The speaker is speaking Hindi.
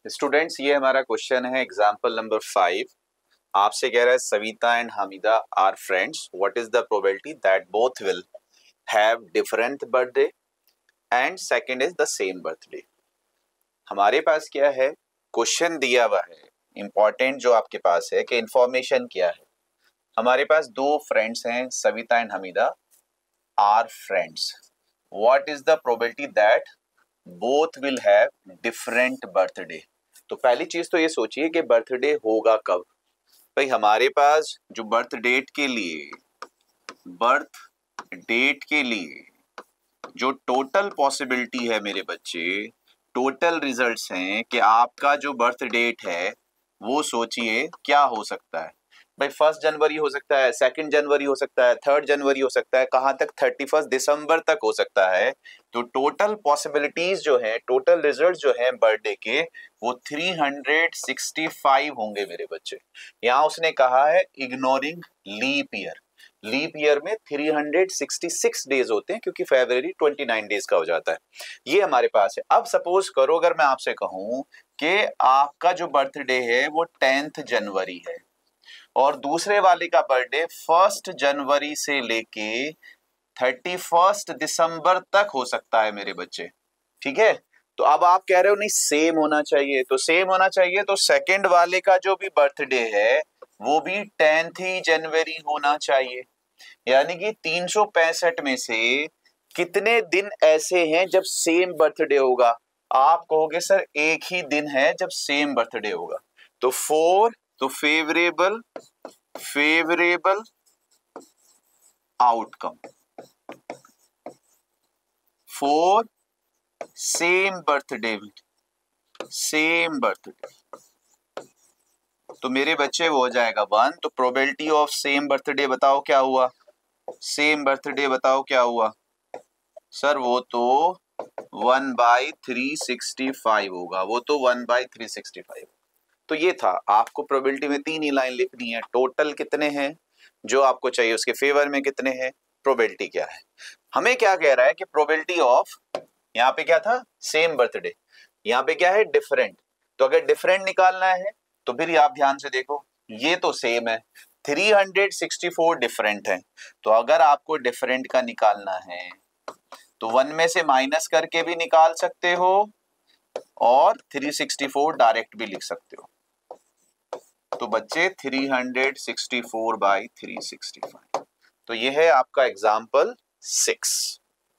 स्टूडेंट्स, ये हमारा क्वेश्चन है एग्जाम्पल नंबर 5। आपसे कह रहा है Savita and Hamida are friends, what is the probability that both will have different birthday and second is the same birthday. हमारे पास क्या है, क्वेश्चन दिया हुआ है। इंपॉर्टेंट जो आपके पास है कि इंफॉर्मेशन क्या है। हमारे पास दो फ्रेंड्स हैं, Savita and Hamida are friends. What is the probability that both will have different birthday. तो पहली चीज तो ये सोचिए कि बर्थडे होगा कब। भाई हमारे पास जो बर्थ डेट के लिए जो टोटल पॉसिबिलिटी है मेरे बच्चे, टोटल रिजल्ट्स हैं कि आपका जो बर्थ डेट है वो सोचिए क्या हो सकता है। भाई 1 जनवरी हो सकता है, 2 जनवरी हो सकता है, 3 जनवरी हो सकता है, कहाँ तक 31 दिसंबर तक हो सकता है। तो टोटल पॉसिबिलिटीज जो है, टोटल रिजल्ट जो है बर्थडे के, वो 365 होंगे मेरे बच्चे। यहाँ उसने कहा है ignoring leap year. Leap year में 366 डेज होते हैं क्योंकि फरवरी 29 डेज का हो जाता है। ये हमारे पास है। अब सपोज करो अगर मैं आपसे कहूं कि आपका जो बर्थडे है वो 10 जनवरी है और दूसरे वाले का बर्थडे 1 जनवरी से लेके 31 दिसंबर तक हो सकता है मेरे बच्चे। ठीक है, तो अब आप कह रहे हो नहीं सेम होना चाहिए, तो सेम होना चाहिए तो सेकंड वाले का जो भी बर्थडे है वो भी 10 जनवरी होना चाहिए। यानी कि 365 में से कितने दिन ऐसे हैं जब सेम बर्थडे होगा। आप कहोगे सर एक ही दिन है जब सेम बर्थडे होगा। तो 4, तो फेवरेबल आउटकम 4 सेम बर्थडे, तो मेरे बच्चे वो हो जाएगा 1। तो प्रोबेबिलिटी ऑफ सेम बर्थडे बताओ क्या हुआ, सेम बर्थडे बताओ क्या हुआ सर, वो तो 1/365 होगा, वो तो 1/365। तो ये था, आपको प्रोबेबिलिटी में 3 ही लाइन लिखनी है। टोटल कितने हैं जो आपको चाहिए, उसके फेवर में कितने हैं, प्रोबेबिलिटी क्या है। हमें क्या कह रहा है कि प्रोबेबिलिटी ऑफ, यहाँ पे क्या था सेम बर्थडे, यहाँ पे क्या है डिफरेंट। तो अगर डिफरेंट निकालना है तो फिर आप ध्यान से देखो, ये तो सेम है, 364 डिफरेंट है। तो अगर आपको डिफरेंट का निकालना है तो 1 में से माइनस करके भी निकाल सकते हो और 364 डायरेक्ट भी लिख सकते हो। तो बच्चे 364/365। तो ये है आपका एग्जाम्पल 6।